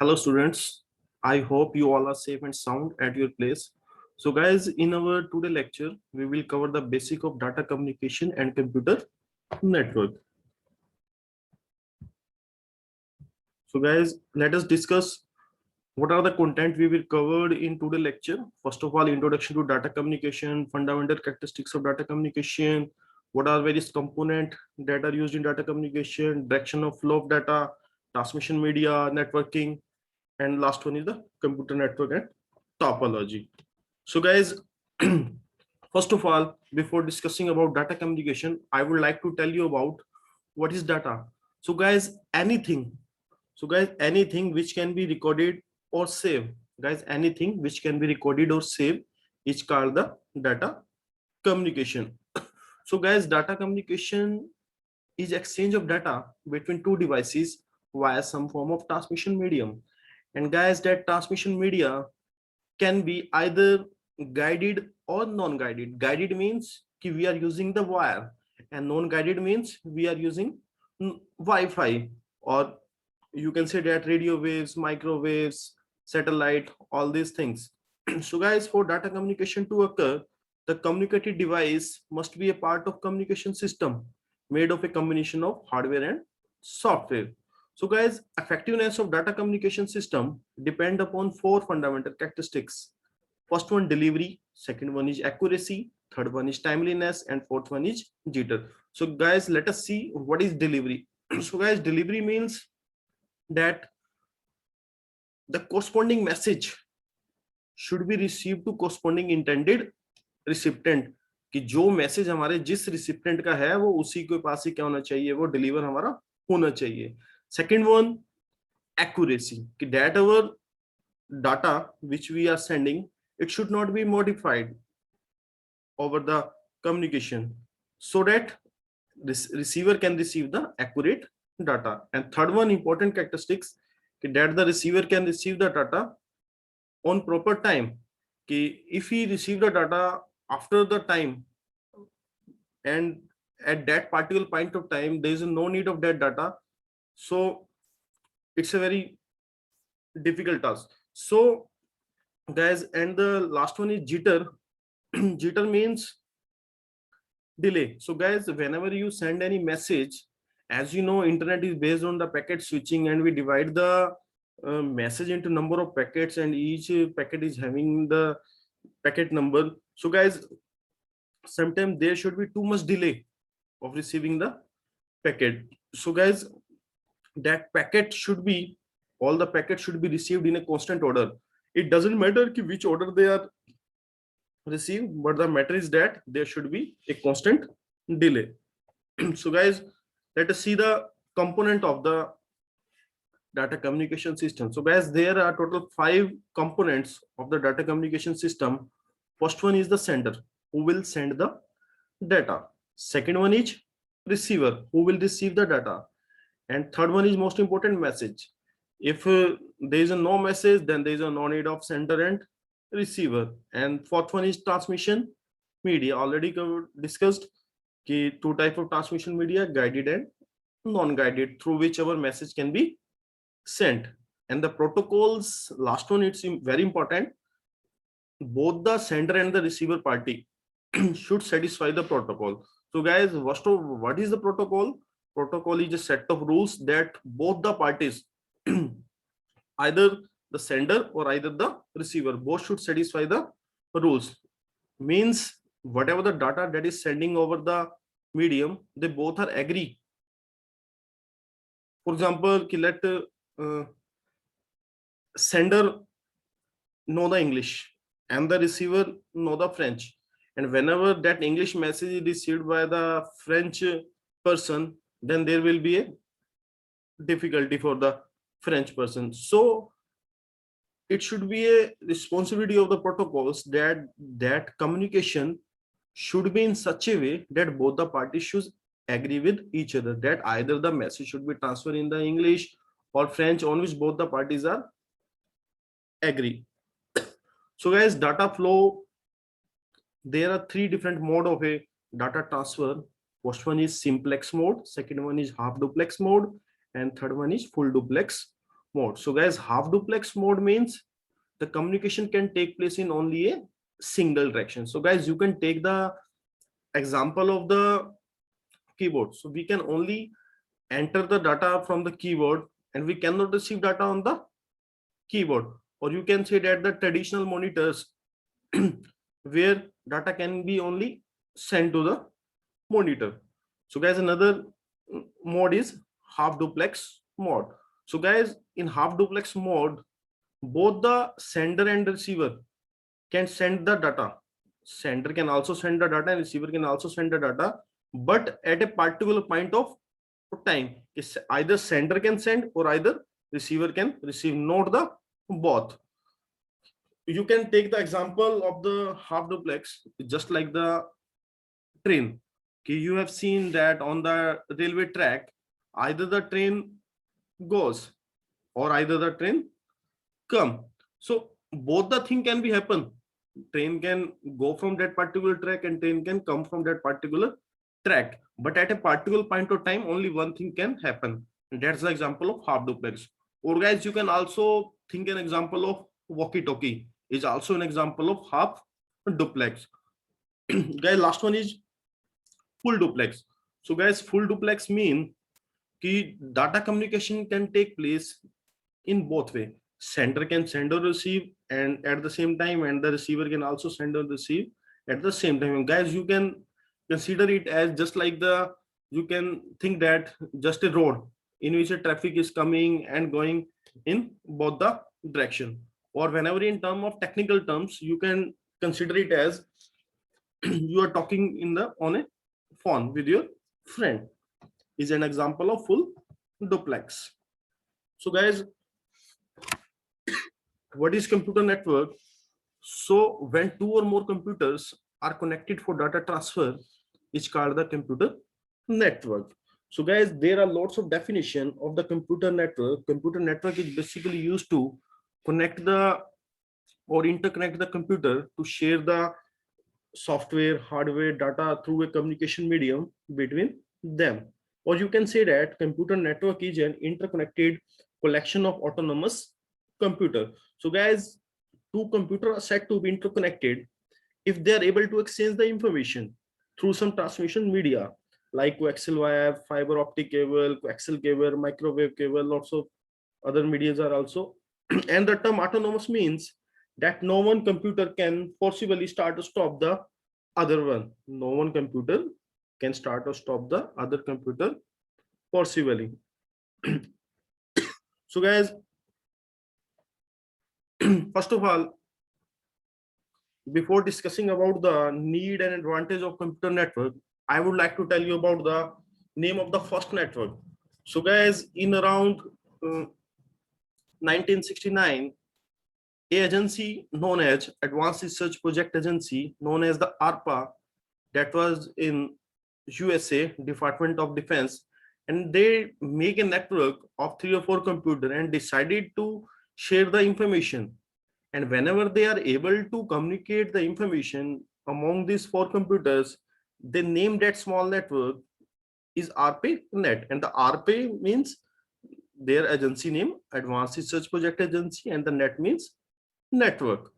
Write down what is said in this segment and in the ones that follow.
Hello students, I hope you all are safe and sound at your place. So guys, in our today lecture, we will cover the basic of data communication and computer network. So guys, let us discuss what are the content we will cover in today lecture. First of all, introduction to data communication, fundamental characteristics of data communication, what are various component that are used in data communication, direction of flow of data, transmission media, networking, and last one is the computer network and topology. So guys, first of all, before discussing about data communication, I would like to tell you about what is data. So guys, anything which can be recorded or saved, guys, anything which can be recorded or saved is called the data communication. So guys, data communication is exchange of data between two devices via some form of transmission medium. And guys, that transmission media can be either guided or non-guided. Guided means we are using the wire, and non-guided means we are using Wi-Fi, or you can say that radio waves, microwaves, satellite, all these things. So guys, for data communication to occur, the communicated device must be a part of communication system made of a combination of hardware and software. So guys, effectiveness of data communication system depend upon four fundamental characteristics. First one, delivery. Second one is accuracy. Third one is timeliness, and fourth one is jitter. So guys, let us see what is delivery. So guys, delivery means that the corresponding message should be received to corresponding intended recipient. कि जो message हमारे जिस recipient का है वो उसी के पास ही क्या होना चाहिए, वो डिलीवर हमारा होना चाहिए. Second one, accuracy. That our data which we are sending, it should not be modified over the communication, so that this receiver can receive the accurate data. And third one, important characteristics, that the receiver can receive the data on proper time. If he receive the data after the time, and at that particular point of time there is no need of that data, so it's a very difficult task. So guys, and the last one is jitter. Jitter means delay. So guys, whenever you send any message, as you know, internet is based on the packet switching, and we divide the message into number of packets, and each packet is having the packet number. So guys, sometimes there should be too much delay of receiving the packet. So guys, that packet should be, all the packets should be received in a constant order. It doesn't matter which order they are received, but the matter is that there should be a constant delay. So guys, let us see the component of the data communication system. So guys, there are total 5 components of the data communication system. First one is the sender, who will send the data. Second one is receiver, who will receive the data. And third one is most important, message. If there is no message, then there is no need of sender and receiver. And fourth one is transmission media. Already discussed two type of transmission media, guided and non-guided, through which our message can be sent. And the protocols, last one, it's very important. Both the sender and the receiver party should satisfy the protocol. So guys, what is the protocol? Protocol is a set of rules that both the parties, either the sender or either the receiver, both should satisfy the rules. Means whatever the data that is sending over the medium, they both are agree. For example, let sender know the English and the receiver know the French, and whenever that English message is received by the French person, then there will be a difficulty for the French person. So it should be a responsibility of the protocols that communication should be in such a way that both the parties should agree with each other, that either the message should be transferred in the English or French, on which both the parties are agree. So guys, data flow, there are 3 different mode of a data transfer. First one is simplex mode, second one is half duplex mode, and third one is full duplex mode. So guys, half duplex mode means the communication can take place in only a single direction. So guys, you can take the example of the keyboard. So we can only enter the data from the keyboard and we cannot receive data on the keyboard. Or you can say that the traditional monitors where data can be only sent to the monitor. So guys, another mode is half duplex mode. So guys, in half duplex mode, both the sender and receiver can send the data. Sender can also send the data and receiver can also send the data, but at a particular point of time. Is either sender can send or either receiver can receive, not the both. You can take the example of the half duplex, just like the train. Okay, you have seen that on the railway track, either the train goes or either the train come. So both the thing can be happen. Train can go from that particular track and train can come from that particular track. But at a particular point of time, only one thing can happen. And that's the example of half duplex. Or guys, you can also think an example of walkie-talkie is also an example of half duplex. Guys, last one is full duplex. So guys, full duplex mean कि data communication can take place in both way. Sender can send or receive and at the same time, and the receiver can also send or receive at the same time. And guys, you can consider it as just like the, you can think that just a road in which a traffic is coming and going in both the direction. Or whenever in term of technical terms, you can consider it as you are talking in the on a phone with your friend, is an example of full duplex. So guys, what is computer network? So when two or more computers are connected for data transfer, it's called the computer network. So guys, there are lots of definition of the computer network. Computer network is basically used to connect the or interconnect the computer to share the software, hardware, data through a communication medium between them. Or you can say that computer network is an interconnected collection of autonomous computer. So guys, two computers are said to be interconnected if they are able to exchange the information through some transmission media like coaxial wire, fiber optic cable, coaxial cable, microwave cable, lots of other medias are also. And the term autonomous means that no one computer can possibly start or stop the other one. No one computer can start or stop the other computer possibly. So guys, first of all, before discussing about the need and advantage of computer network, I would like to tell you about the name of the first network. So guys, in around 1969, a agency known as Advanced Research Project Agency, known as the ARPA, that was in USA, Department of Defense, and they make a network of 3 or 4 computers and decided to share the information. And whenever they are able to communicate the information among these 4 computers, they name that small network is ARPANET. And the ARPA means their agency name, Advanced Research Project Agency, and the net means network.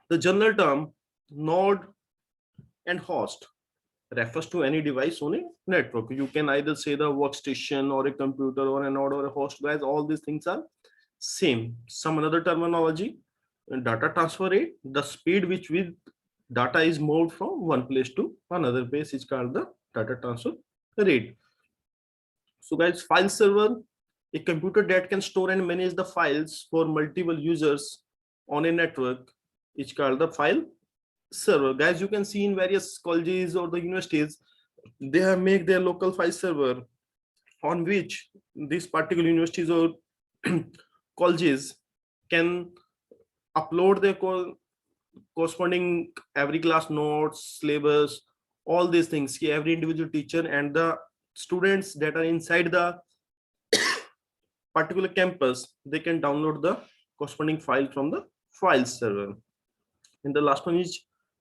The general term node and host refers to any device on a network. You can either say the workstation or a computer or a node or a host. Guys, all these things are same. Some another terminology, data transfer rate, the speed which with data is moved from one place to another place is called the data transfer rate. So guys, file server, a computer that can store and manage the files for multiple users on a network is called the file server. Guys, you can see in various colleges or the universities, they have made their local file server on which these particular universities or colleges can upload their corresponding every class notes, syllabus, all these things. Every individual teacher and the students that are inside the particular campus, they can download the corresponding file from the file server. And the last one is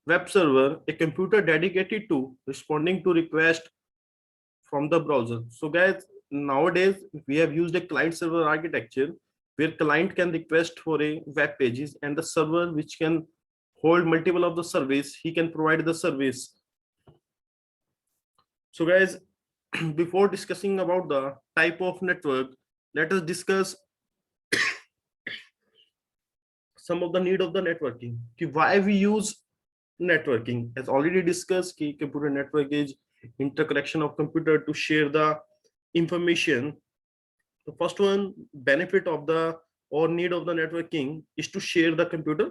web server, a computer dedicated to responding to requests from the browser. So guys, nowadays we have used a client server architecture where client can request for a web pages, and the server which can hold multiple of the service, he can provide the service. So guys, before discussing about the type of network, let us discuss some of the need of the networking. Why we use networking? As already discussed, computer network is interconnection of computer to share the information. The first one benefit of the or need of the networking is to share the computer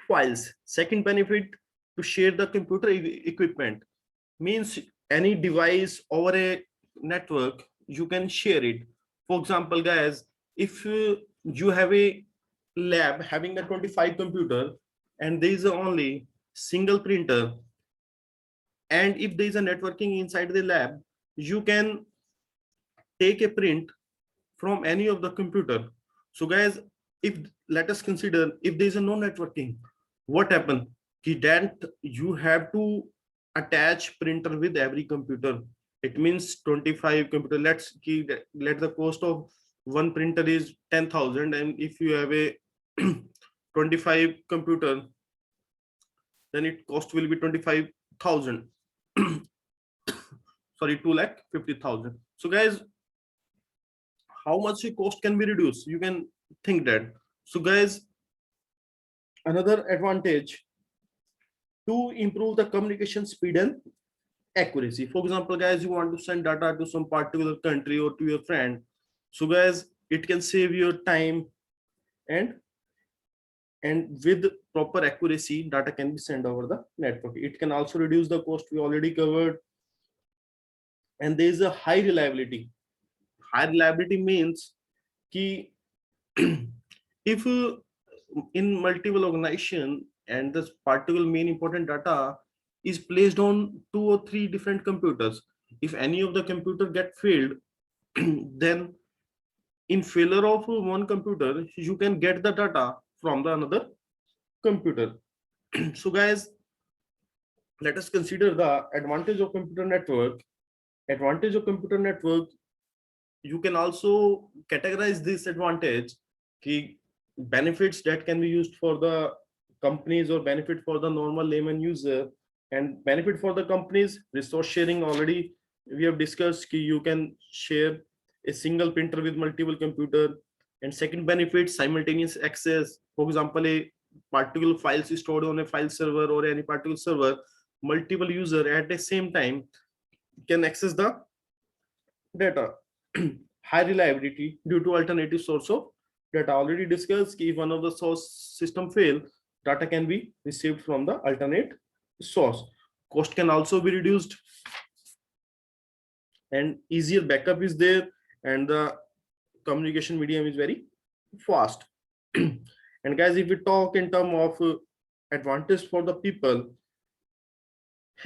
files. Second benefit, to share the computer equipment, means any device over a network you can share it. For example guys, if you have a lab having a 25 computer and there is only single printer, and if there is a networking inside the lab, you can take a print from any of the computer. So guys, if let us consider if there is a no networking, what happen? That you have to attach printer with every computer. It means 25 computer. Let the cost of one printer is 10,000, and if you have a 25 computer, then it cost will be 25,000. Sorry, 2,50,000. So guys, how much the cost can be reduced? You can think that. So guys, another advantage to improve the communication speed and accuracy. For example, guys, you want to send data to some particular country or to your friend. So guys, it can save your time, and with proper accuracy, data can be sent over the network. It can also reduce the cost, we already covered. And there is a high reliability. High reliability means ki if in multiple organization and this particular main important data is placed on 2 or 3 different computers, if any of the computer get failed, then in failure of one computer, you can get the data from the another computer. So guys, let us consider the advantage of computer network. Advantage of computer network, you can also categorize this advantage, key benefits that can be used for the companies or benefit for the normal layman user. And benefit for the companies, resource sharing, already we have discussed, key you can share a single printer with multiple computer. And second benefit, simultaneous access. For example, a particular files is stored on a file server or any particular server, multiple user at the same time can access the data. High reliability due to alternative source of data, already discussed. If one of the source system fail, data can be received from the alternate source. Cost can also be reduced, and easier backup is there, and the communication medium is very fast. And guys, if we talk in terms of advantage for the people,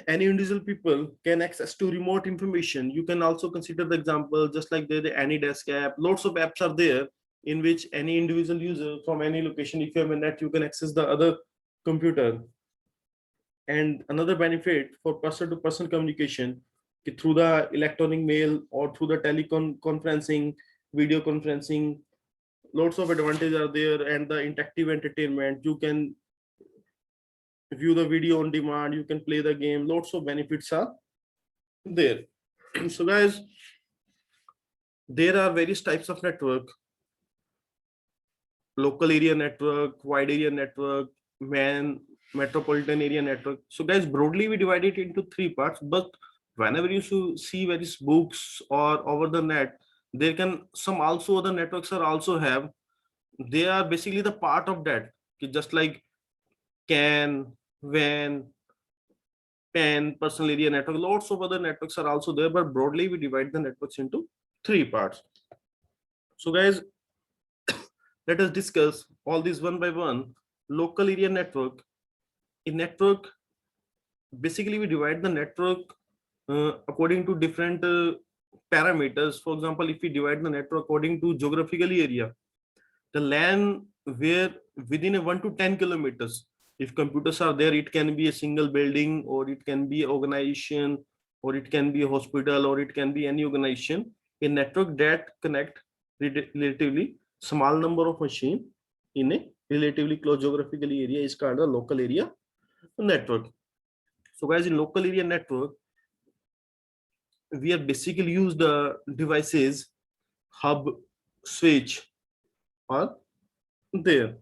any individual people can access to remote information. You can also consider the example, just like the AnyDesk app. Lots of apps are there in which any individual user from any location, if you have a net, you can access the other computer. And another benefit for person to person communication, through the electronic mail or through the conferencing, video conferencing, lots of advantages are there. And the interactive entertainment, you can view the video on demand, you can play the game, lots of benefits are there. So guys, there are various types of network: local area network, wide area network, metropolitan area network. So guys, broadly we divide it into 3 parts, but whenever you see various books or over the net, there can some also other networks are also have, they are basically the part of that, just like CAN, WAN, PAN, personal area network. Lots of other networks are also there, but broadly we divide the networks into 3 parts. So guys, let us discuss all these one by one. Local area network. In network, basically we divide the network according to different parameters. For example, if we divide the network according to geographical area, the LAN where within a 1 to 10 kilometers, if computers are there, it can be a single building, or it can be organization, or it can be a hospital, or it can be any organization. a network that connect relatively small number of machine in a relatively close geographical area is called the local area network. So guys, in local area network, we are basically use the devices, hub, switch are there.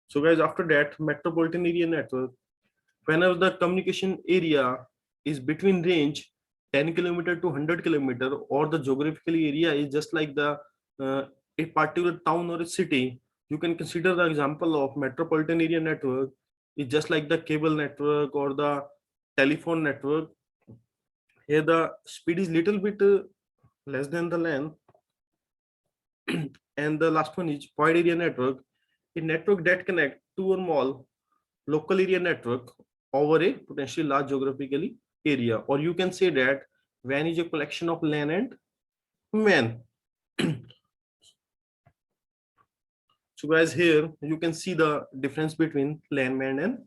So guys, after that, metropolitan area network, whenever the communication area is between range 10 kilometer to 100 kilometer, or the geographical area is just like the a particular town or a city, you can consider the example of metropolitan area network is just like the cable network or the telephone network. Here the speed is little bit less than the length. And the last one is wide area network, a network that connect two or more local area network over a potentially large geographically area, or you can say that WAN is a collection of LAN and WAN. So guys, here you can see the difference between LAN, WAN and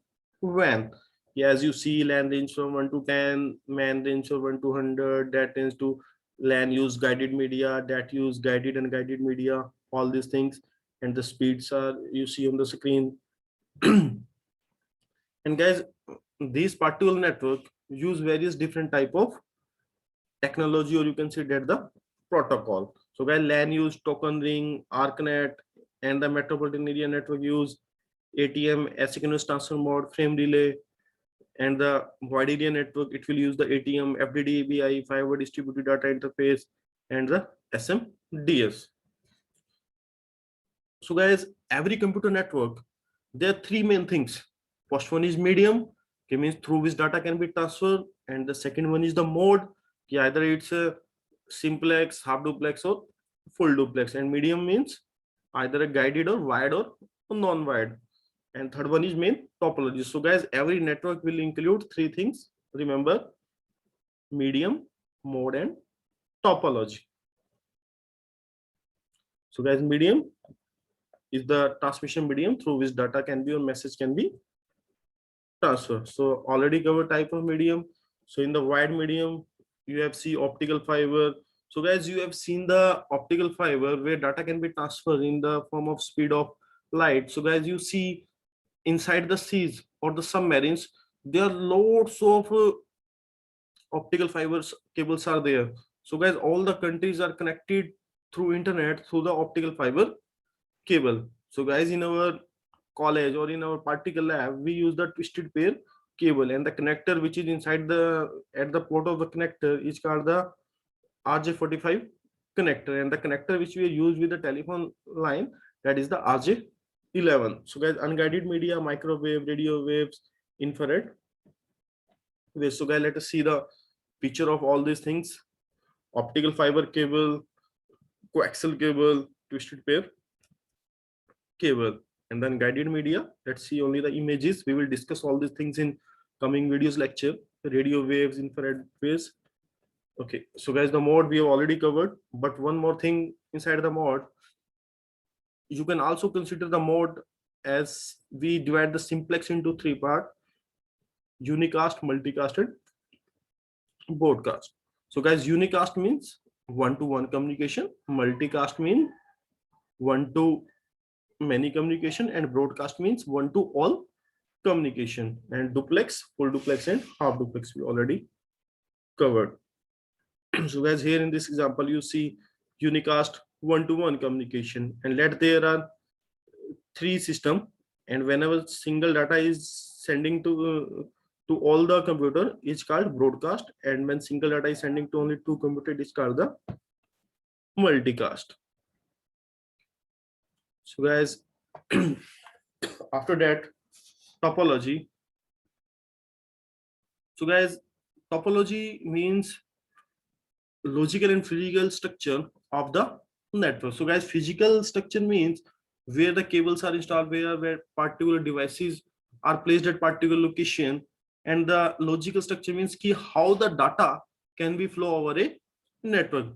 WAN. Yeah, as you see, LAN range from 1 to 10, WAN range from 1 to 100, that tends to LAN use guided media, that use guided and guided media, all these things, and the speeds are you see on the screen. And guys, these particular network use various different type of technology, or you can say that the protocol. So guys, LAN use token ring, ARCnet, and the metropolitan area network use ATM, asynchronous transfer mode, frame relay, and the wide area network, it will use the ATM, FDD, ABI, fiber distributed data interface, and the SMDS. So guys, every computer network, there are three main things. First one is medium, okay, means through which data can be transferred, and the second one is the mode, okay, either it's a simplex, half duplex, or full duplex, and medium means either a guided or wired or non-wired, and third one is main topology. So guys, every network will include three things, remember: medium, mode, and topology. So guys, medium is the transmission medium through which data can be or message can be transferred. So already covered type of medium. So in the wide medium, you have see optical fiber. So guys, you have seen the optical fiber where data can be transferred in the form of speed of light. So guys, you see inside the seas or the submarines, there are loads of optical fibers cables are there. So guys, all the countries are connected through internet through the optical fiber cable. So guys, in our college or in our particle lab, we use the twisted pair cable, and the connector which is inside the at the port of the connector is called the RJ45 connector, and the connector which we use with the telephone line, that is the RJ11. So guys, unguided media, microwave, radio waves, infrared waves. So guys, let us see the picture of all these things: optical fiber cable, coaxial cable, twisted pair cable, and then guided media. Let's see only the images. We will discuss all these things in coming videos lecture: radio waves, infrared waves. Okay, so guys, the mode we have already covered, but one more thing inside the mode, you can also consider the mode as we divide the simplex into three parts: unicast, multicast, and broadcast. So guys, unicast means one-to-one communication, multicast means one to many communication, and broadcast means one to all communication, and duplex, full duplex, and half duplex we already covered. So guys, here in this example you see unicast, one-to-one communication, and let there are three system, and whenever single data is sending to all the computer, it's called broadcast, and when single data is sending to only two computer, it's called the multicast. So guys, after that, topology. So guys, topology means logical and physical structure of the network. So guys, physical structure means where the cables are installed, where particular devices are placed at particular location, and the logical structure means key how the data can be flow over a network.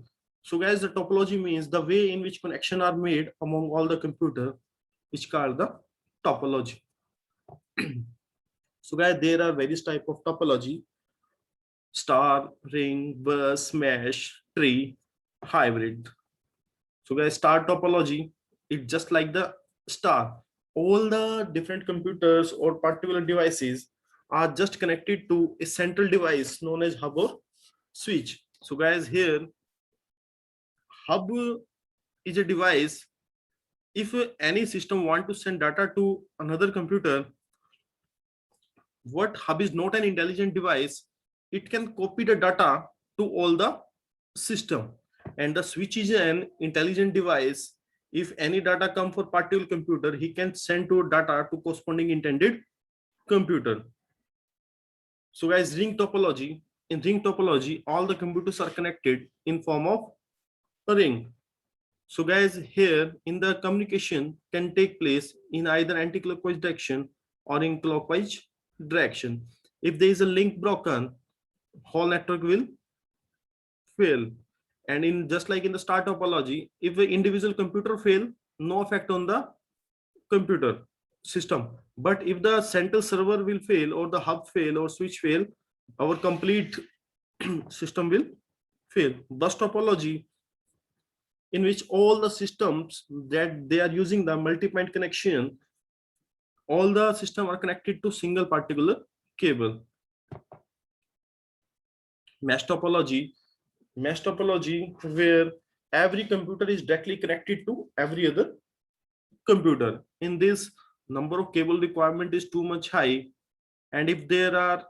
So guys, the topology means the way in which connection are made among all the computer, which called the topology. So guys, there are various type of topology: star, ring, bus, mesh, tree, hybrid. So guys, star topology, it's just like the star. All the different computers or particular devices are just connected to a central device known as hub or switch. So guys, here hub is a device. If any system want to send data to another computer, what hub is not an intelligent device, it can copy the data to all the system, and the switch is an intelligent device. If any data come for particular computer, he can send to data to corresponding intended computer. So guys, ring topology, in ring topology all the computers are connected in form of a ring. So guys, here in the communication can take place in either anti-clockwise direction or in clockwise direction. If there is a link broken, whole network will fail. And in just like in the star topology, if an individual computer fail, no effect on the computer system. But if the central server will fail or the hub fail or switch fail, our complete system will fail. Bus topology, in which all the systems that they are using the multi-point connection, all the system are connected to single particular cable. Mesh topology, where every computer is directly connected to every other computer. In this, number of cable requirement is too much high, and if there are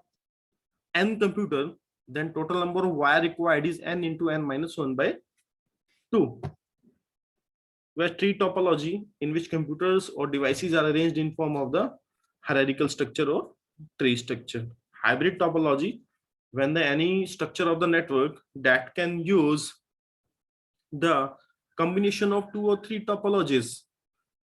n computer, then total number of wire required is n into n minus 1 by 2. Where tree topology, in which computers or devices are arranged in form of the hierarchical structure or tree structure. Hybrid topology, when the any structure of the network that can use the combination of 2 or 3 topologies,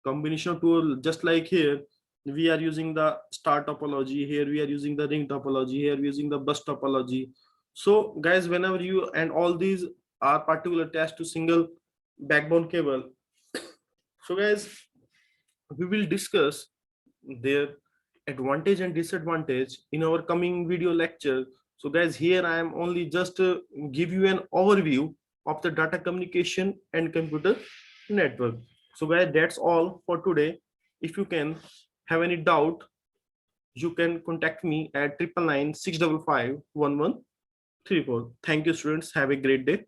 combination of 2, just like here we are using the star topology, here we are using the ring topology, here we are using the bus topology. So guys, whenever you, and all these are particular attached to single backbone cable. So guys, we will discuss their advantage and disadvantage in our coming video lecture. So guys, here I am only just give you an overview of the data communication and computer network. So guys, that's all for today. If you can have any doubt, you can contact me at 999 655 1134. Thank you, students. Have a great day.